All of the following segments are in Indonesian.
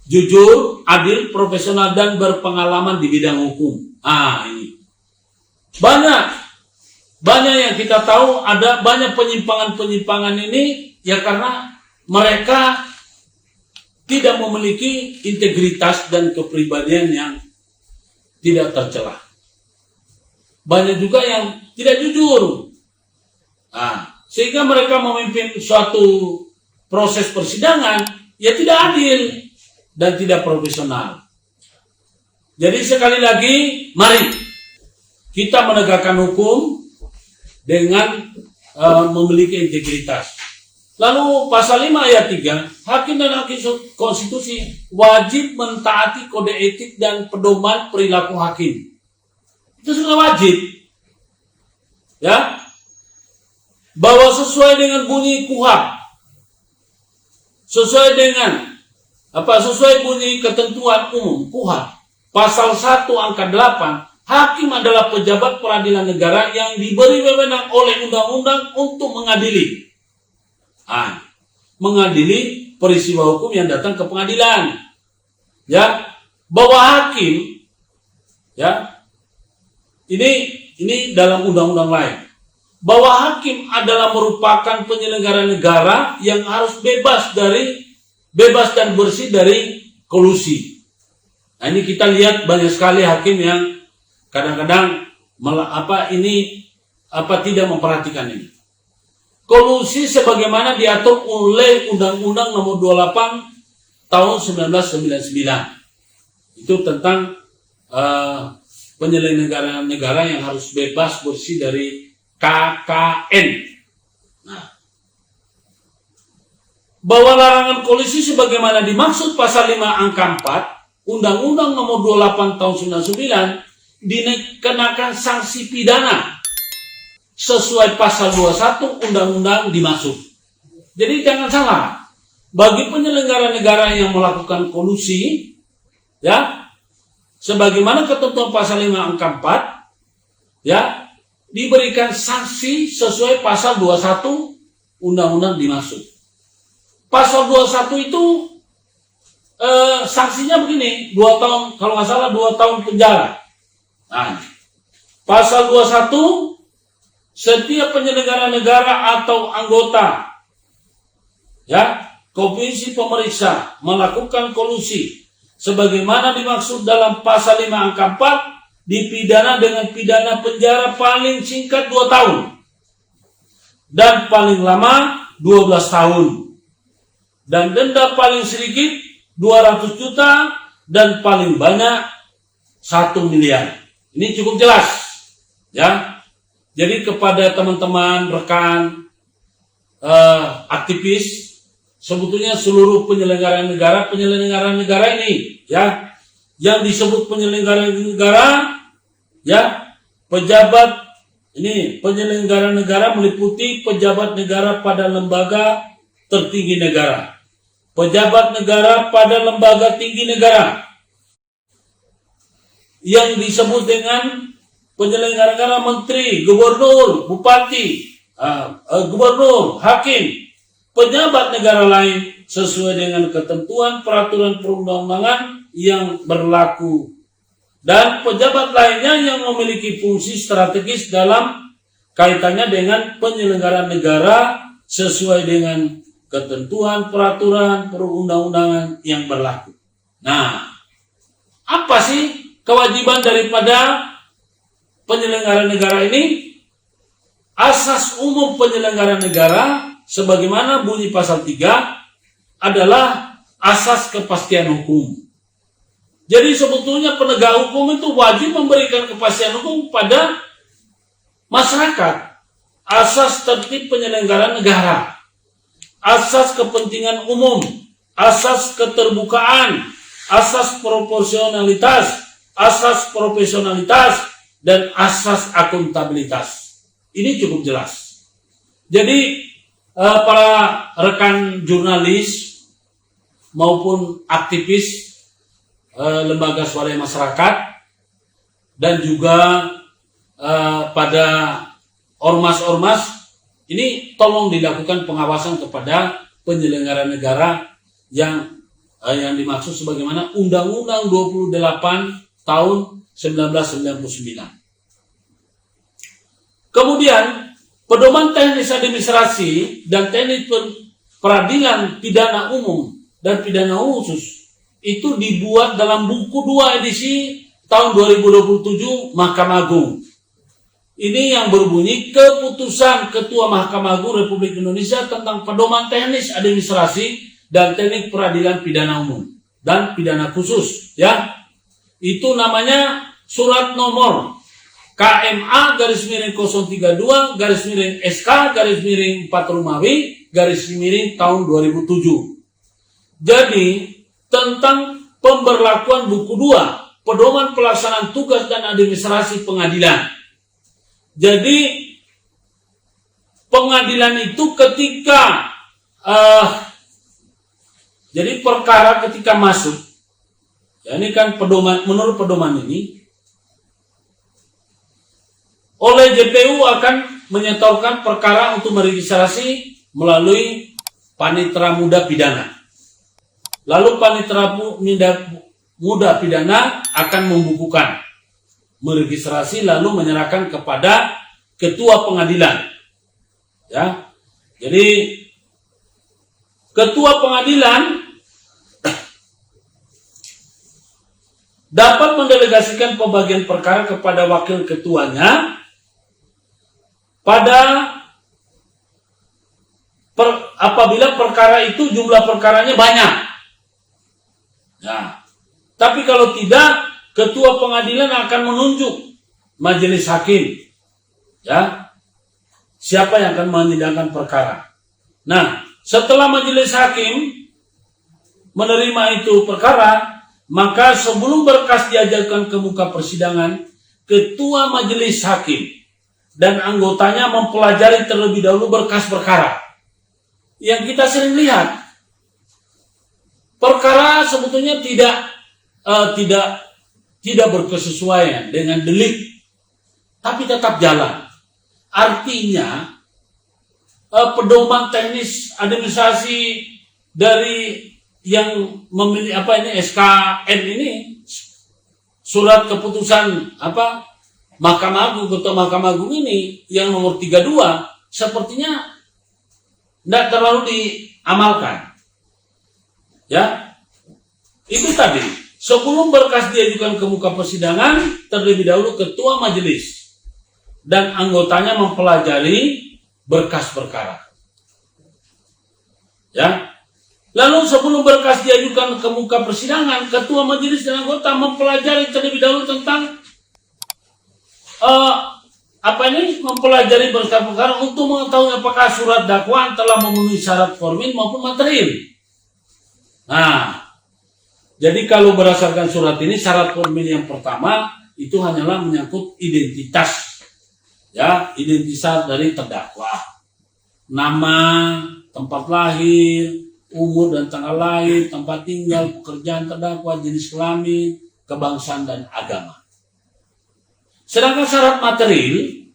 jujur, adil, profesional, dan berpengalaman di bidang hukum. Ini banyak yang kita tahu, ada banyak penyimpangan ini ya karena mereka tidak memiliki integritas dan kepribadian yang tidak tercelah. Banyak juga yang tidak jujur. Sehingga mereka memimpin suatu proses persidangan ya tidak adil dan tidak profesional. Jadi sekali lagi, mari kita menegakkan hukum dengan memiliki integritas. Lalu pasal 5 ayat 3, hakim dan hakim konstitusi wajib mentaati kode etik dan pedoman perilaku hakim. Itu sudah wajib. Ya. Bahwa sesuai dengan bunyi KUHP. Sesuai bunyi ketentuan umum KUHP. Pasal 1 angka 8, hakim adalah pejabat peradilan negara yang diberi wewenang oleh undang-undang untuk mengadili peristiwa hukum yang datang ke pengadilan. Ya, bahwa hakim, ya, ini dalam undang-undang lain, bahwa hakim adalah merupakan penyelenggara negara yang harus bebas dan bersih dari kolusi. Ini kita lihat banyak sekali hakim yang kadang-kadang tidak memperhatikan ini. Kolusi sebagaimana diatur oleh Undang-Undang Nomor 28 Tahun 1999. Itu tentang penyelenggara negara yang harus bebas bersih dari KKN. Bahwa larangan kolusi sebagaimana dimaksud pasal 5 angka 4 Undang-Undang Nomor 28 Tahun 1999 dikenakan sanksi pidana sesuai pasal 21 undang-undang dimaksud. Jadi jangan salah, bagi penyelenggara negara yang melakukan kolusi, ya, sebagaimana ketentuan pasal 5 angka 4, ya, diberikan sanksi sesuai pasal 21 undang-undang dimaksud. Pasal 21 itu sanksinya begini, 2 tahun, kalau nggak salah 2 tahun penjara. Pasal 21, setiap penyelenggara negara atau anggota, ya, komisi pemeriksa melakukan kolusi sebagaimana dimaksud dalam pasal 5 angka 4 dipidana dengan pidana penjara paling singkat 2 tahun dan paling lama 12 tahun dan denda paling sedikit 200 juta dan paling banyak 1 miliar. Ini cukup jelas, ya. Jadi kepada teman-teman rekan aktivis, sebetulnya seluruh penyelenggara negara ini, ya, yang disebut penyelenggara negara, ya, pejabat ini penyelenggara negara meliputi pejabat negara pada lembaga tertinggi negara, pejabat negara pada lembaga tinggi negara, yang disebut dengan penyelenggara negara, menteri, gubernur, bupati, gubernur, hakim, pejabat negara lain sesuai dengan ketentuan peraturan perundang-undangan yang berlaku, dan pejabat lainnya yang memiliki fungsi strategis dalam kaitannya dengan penyelenggaraan negara sesuai dengan ketentuan peraturan perundang-undangan yang berlaku. Nah, apa sih kewajiban daripada penyelenggara negara ini? Asas umum penyelenggara negara sebagaimana bunyi pasal 3 adalah asas kepastian hukum. Jadi sebetulnya penegak hukum itu wajib memberikan kepastian hukum pada masyarakat. Asas tertib penyelenggara negara, asas kepentingan umum, asas keterbukaan, asas proporsionalitas, asas profesionalitas, dan asas akuntabilitas. Ini cukup jelas. Jadi para rekan jurnalis maupun aktivis lembaga swadaya masyarakat dan juga pada ormas-ormas ini tolong dilakukan pengawasan kepada penyelenggara negara yang yang dimaksud sebagaimana Undang-Undang 28 tahun 1999. Kemudian, pedoman teknis administrasi dan teknis peradilan pidana umum dan pidana khusus itu dibuat dalam buku 2 edisi tahun 2027 Mahkamah Agung. Ini yang berbunyi Keputusan Ketua Mahkamah Agung Republik Indonesia tentang pedoman teknis administrasi dan teknik peradilan pidana umum dan pidana khusus, ya. Itu namanya surat nomor KMA _032 _SK _4 Romawi tahun 2007. Jadi tentang pemberlakuan buku 2 pedoman pelaksanaan tugas dan administrasi pengadilan. Jadi pengadilan itu ketika jadi perkara ketika masuk, ya ini kan pedoman, menurut pedoman ini oleh JPU akan menyetorkan perkara untuk meregistrasi melalui Panitera Muda Pidana. Lalu Panitera Muda Pidana akan membukukan, meregistrasi lalu menyerahkan kepada ketua pengadilan. Ya. Jadi ketua pengadilan dapat mendelegasikan pembagian perkara kepada wakil ketuanya apabila perkara itu jumlah perkaranya banyak. Nah, tapi kalau tidak, ketua pengadilan akan menunjuk majelis hakim, ya, siapa yang akan menyidangkan perkara. Nah, setelah majelis hakim menerima itu perkara, maka sebelum berkas diajukan ke muka persidangan, ketua majelis hakim dan anggotanya mempelajari terlebih dahulu berkas perkara. Yang kita sering lihat, perkara sebetulnya tidak berkesesuaian dengan delik, tapi tetap jalan. Artinya pedoman teknis administrasi dari yang memilih SKN ini, surat keputusan Mahkamah Agung, Ketua Mahkamah Agung ini yang nomor 32 sepertinya tidak terlalu diamalkan. Ya, itu tadi. Sebelum berkas diajukan ke muka persidangan, terlebih dahulu ketua majelis dan anggotanya mempelajari berkas perkara. Ya. Lalu sebelum berkas diajukan ke muka persidangan, ketua majelis dan anggota mempelajari terlebih dahulu tentang mempelajari berkas perkara untuk mengetahui apakah surat dakwaan telah memenuhi syarat formil maupun material. Nah, jadi kalau berdasarkan surat ini, syarat formil yang pertama itu hanyalah menyangkut identitas, ya, identitas dari terdakwa, nama, tempat lahir, umur dan tanggal lahir, tempat tinggal, pekerjaan terdakwa, jenis kelamin, kebangsaan dan agama. Sedangkan syarat material,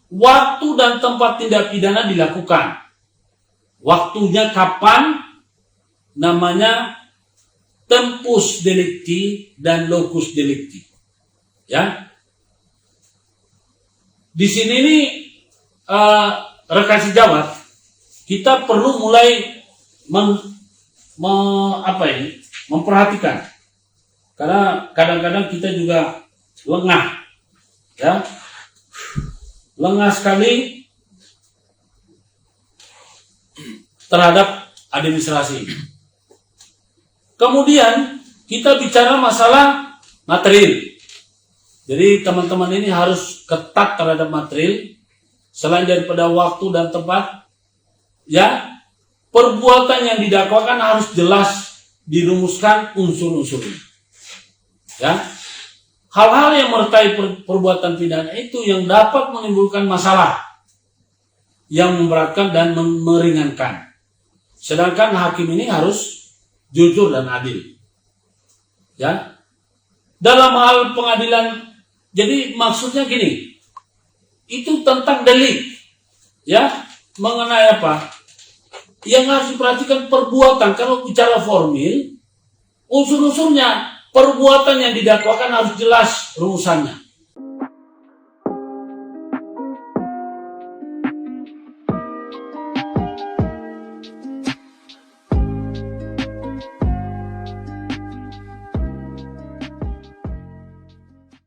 waktu dan tempat tindak pidana dilakukan. Waktunya kapan, namanya tempus delicti dan locus delicti. Ya. Di sini nih rekan sejawat, kita perlu mulai memperhatikan, karena kadang-kadang kita juga lengah, ya, lengah sekali terhadap administrasi. Kemudian kita bicara masalah material. Jadi teman-teman ini harus ketat terhadap material. Selain daripada waktu dan tempat, ya, perbuatan yang didakwakan harus jelas dirumuskan unsur-unsurnya. Ya, hal-hal yang menyertai perbuatan pidana itu yang dapat menimbulkan masalah, yang memberatkan dan meringankan. Sedangkan hakim ini harus jujur dan adil. Ya, dalam hal pengadilan, jadi maksudnya gini, itu tentang delik, ya, mengenai apa? Yang harus diperhatikan perbuatan. Kalau bicara formil, unsur-unsurnya, perbuatan yang didakwakan harus jelas rumusannya.